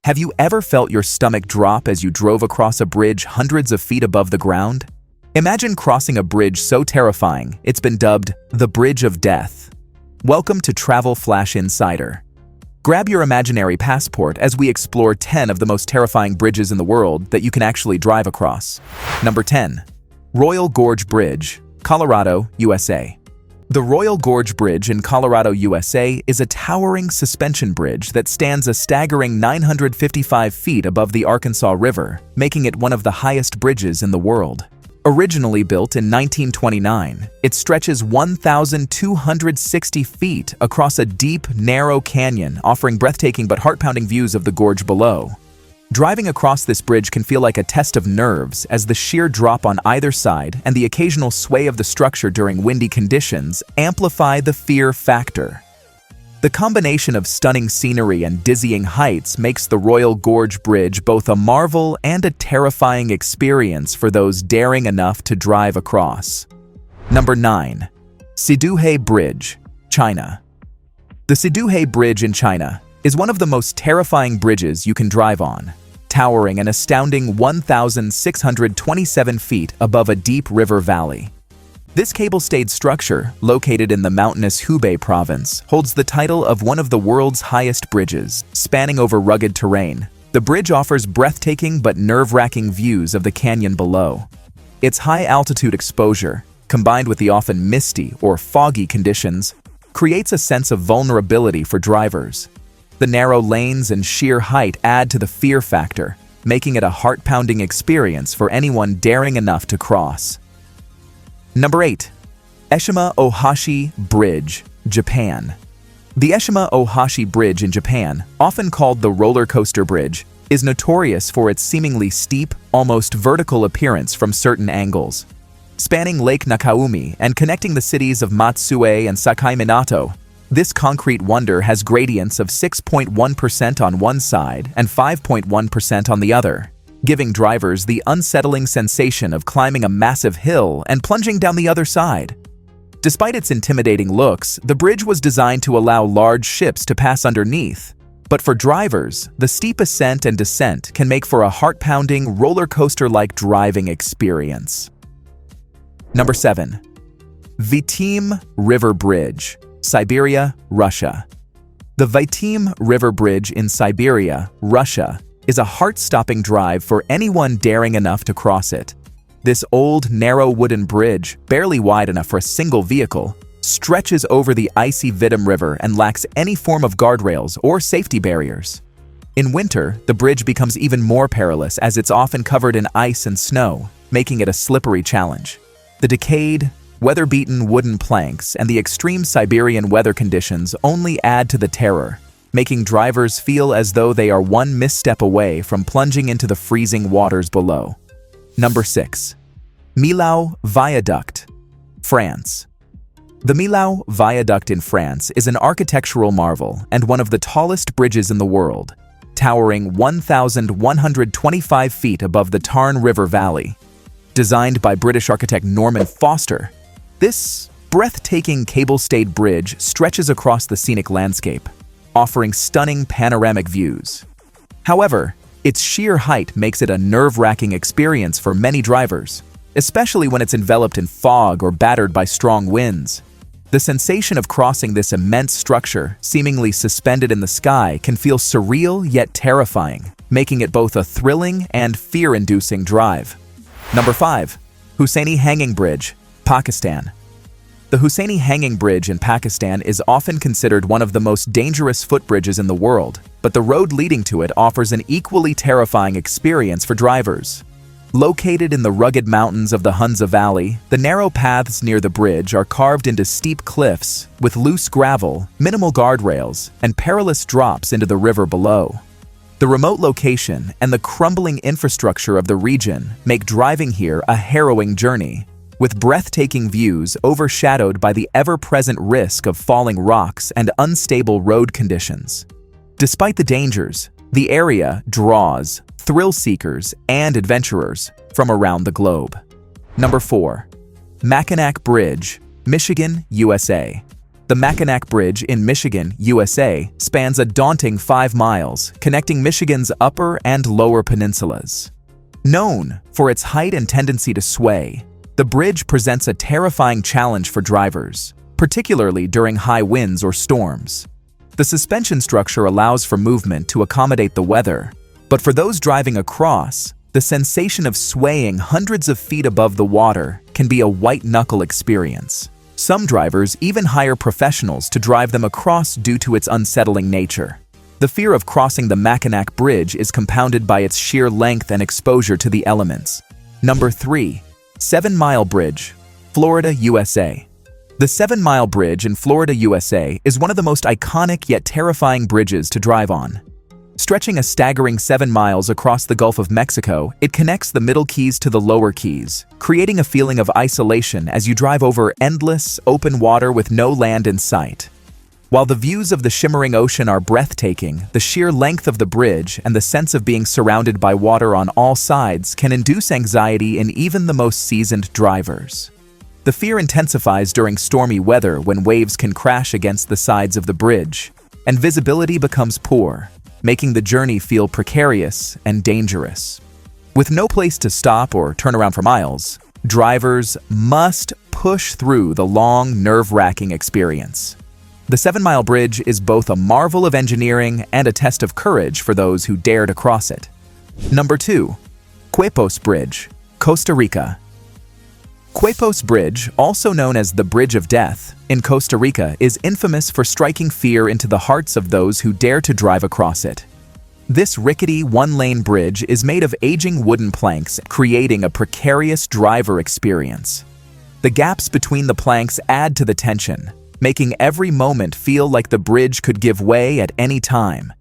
Have you ever felt your stomach drop as you drove across a bridge hundreds of feet above the ground? Imagine crossing a bridge so terrifying, it's been dubbed the Bridge of Death. Welcome to Travel Flash Insider. Grab your imaginary passport as we explore 10 of the most terrifying bridges in the world that you can actually drive across. Number 10. Royal Gorge Bridge, Colorado, USA. The Royal Gorge Bridge in Colorado, USA is a towering suspension bridge that stands a staggering 955 feet above the Arkansas River, making it one of the highest bridges in the world. Originally built in 1929, it stretches 1,260 feet across a deep, narrow canyon, offering breathtaking but heart-pounding views of the gorge below. Driving across this bridge can feel like a test of nerves as the sheer drop on either side and the occasional sway of the structure during windy conditions amplify the fear factor. The combination of stunning scenery and dizzying heights makes the Royal Gorge Bridge both a marvel and a terrifying experience for those daring enough to drive across. Number 9. Sidu Bridge, China. The Sidu Bridge in China is one of the most terrifying bridges you can drive on, towering an astounding 1,627 feet above a deep river valley. This cable-stayed structure, located in the mountainous Hubei province, holds the title of one of the world's highest bridges, spanning over rugged terrain. The bridge offers breathtaking but nerve-wracking views of the canyon below. Its high-altitude exposure, combined with the often misty or foggy conditions, creates a sense of vulnerability for drivers. The narrow lanes and sheer height add to the fear factor, making it a heart-pounding experience for anyone daring enough to cross. Number 8. Eshima Ohashi Bridge, Japan. The Eshima Ohashi Bridge in Japan, often called the roller coaster bridge, is notorious for its seemingly steep, almost vertical appearance from certain angles. Spanning Lake Nakaumi and connecting the cities of Matsue and Sakai Minato, this concrete wonder has gradients of 6.1% on one side and 5.1% on the other, giving drivers the unsettling sensation of climbing a massive hill and plunging down the other side. Despite its intimidating looks, the bridge was designed to allow large ships to pass underneath. But for drivers, the steep ascent and descent can make for a heart-pounding, roller coaster-like driving experience. Number 7. Viim River Bridge, Siberia, Russia. The Viim River Bridge in Siberia, Russia, is a heart-stopping drive for anyone daring enough to cross it. This old, narrow wooden bridge, barely wide enough for a single vehicle, stretches over the icy Viim River and lacks any form of guardrails or safety barriers. In winter, the bridge becomes even more perilous as it's often covered in ice and snow, making it a slippery challenge. The decayed, weather-beaten wooden planks and the extreme Siberian weather conditions only add to the terror, making drivers feel as though they are one misstep away from plunging into the freezing waters below. Number 6. Mila Viaduct, France. The Mila Viaduct in France is an architectural marvel and one of the tallest bridges in the world, towering 1,125 feet above the Tarn River Valley. Designed by British architect Norman Foster, this breathtaking cable-stayed bridge stretches across the scenic landscape, offering stunning panoramic views. However, its sheer height makes it a nerve-wracking experience for many drivers, especially when it's enveloped in fog or battered by strong winds. The sensation of crossing this immense structure, seemingly suspended in the sky, can feel surreal yet terrifying, making it both a thrilling and fear-inducing drive. Number 5. Huseni Hanging Bridge, Pakistan. The Huseni Hanging Bridge in Pakistan is often considered one of the most dangerous footbridges in the world, but the road leading to it offers an equally terrifying experience for drivers. Located in the rugged mountains of the Hunza Valley, the narrow paths near the bridge are carved into steep cliffs with loose gravel, minimal guardrails, and perilous drops into the river below. The remote location and the crumbling infrastructure of the region make driving here a harrowing journey, with breathtaking views overshadowed by the ever-present risk of falling rocks and unstable road conditions. Despite the dangers, the area draws thrill-seekers and adventurers from around the globe. Number 4. Mackinac Bridge, Michigan, USA. The Mackinac Bridge in Michigan, USA, spans a daunting 5 miles, connecting Michigan's upper and lower peninsulas. Known for its height and tendency to sway, the bridge presents a terrifying challenge for drivers, particularly during high winds or storms. The suspension structure allows for movement to accommodate the weather, but for those driving across, the sensation of swaying hundreds of feet above the water can be a white-knuckle experience. Some drivers even hire professionals to drive them across due to its unsettling nature. The fear of crossing the Mackinac Bridge is compounded by its sheer length and exposure to the elements. Number 3. 7 Mile Bridge, Florida, USA. The 7 Mile Bridge in Florida, USA is one of the most iconic yet terrifying bridges to drive on. Stretching a staggering 7 miles across the Gulf of Mexico, it connects the Middle Keys to the Lower Keys, creating a feeling of isolation as you drive over endless, open water with no land in sight. While the views of the shimmering ocean are breathtaking, the sheer length of the bridge and the sense of being surrounded by water on all sides can induce anxiety in even the most seasoned drivers. The fear intensifies during stormy weather when waves can crash against the sides of the bridge, and visibility becomes poor, making the journey feel precarious and dangerous. With no place to stop or turn around for miles, drivers must push through the long, nerve-wracking experience. The 7 Mile Bridge is both a marvel of engineering and a test of courage for those who dare to cross it. Number 2. Quos Bridge, Costa Rica. Quos Bridge, also known as the Bridge of Death, in Costa Rica is infamous for striking fear into the hearts of those who dare to drive across it. This rickety one-lane bridge is made of aging wooden planks, creating a precarious driver experience. The gaps between the planks add to the tension, making every moment feel like the bridge could give way at any time.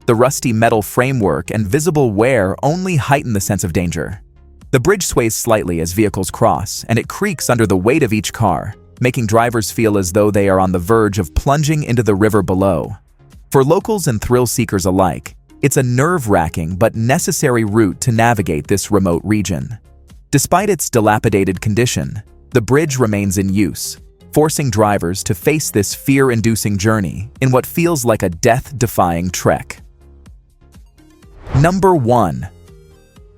The rusty metal framework and visible wear only heighten the sense of danger. The bridge sways slightly as vehicles cross, and it creaks under the weight of each car, making drivers feel as though they are on the verge of plunging into the river below. For locals and thrill-seekers alike, it's a nerve-wracking but necessary route to navigate this remote region. Despite its dilapidated condition, the bridge remains in use, forcing drivers to face this fear-inducing journey in what feels like a death-defying trek. Number 1.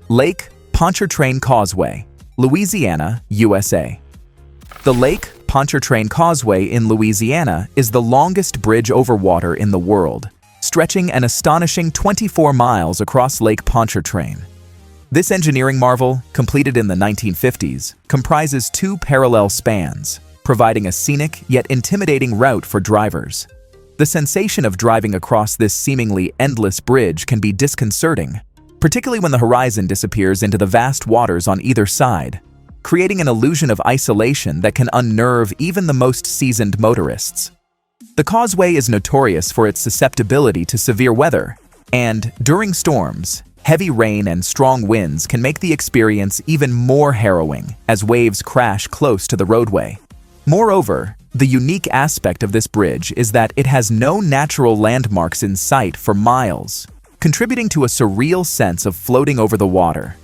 Lake Pontchartrain Causeway, Louisiana, USA. The Lake Pontchartrain Causeway in Louisiana is the longest bridge over water in the world, stretching an astonishing 24 miles across Lake Pontchartrain. This engineering marvel, completed in the 1950s, comprises 2 parallel spans, providing a scenic yet intimidating route for drivers. The sensation of driving across this seemingly endless bridge can be disconcerting, particularly when the horizon disappears into the vast waters on either side, creating an illusion of isolation that can unnerve even the most seasoned motorists. The causeway is notorious for its susceptibility to severe weather, and during storms, heavy rain and strong winds can make the experience even more harrowing as waves crash close to the roadway. Moreover, the unique aspect of this bridge is that it has no natural landmarks in sight for miles, contributing to a surreal sense of floating over the water.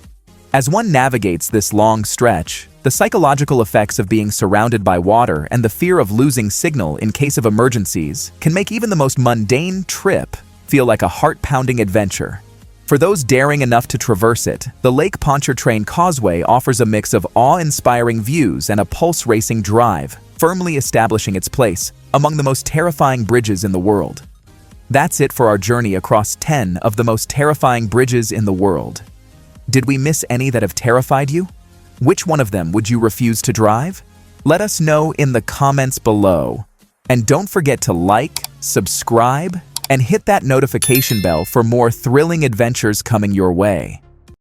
As one navigates this long stretch, the psychological effects of being surrounded by water and the fear of losing signal in case of emergencies can make even the most mundane trip feel like a heart-pounding adventure. For those daring enough to traverse it, the Lake Pontchartrain Causeway offers a mix of awe-inspiring views and a pulse-racing drive, firmly establishing its place among the most terrifying bridges in the world. That's it for our journey across 10 of the most terrifying bridges in the world. Did we miss any that have terrified you? Which one of them would you refuse to drive? Let us know in the comments below. And don't forget to like, subscribe, and hit that notification bell for more thrilling adventures coming your way.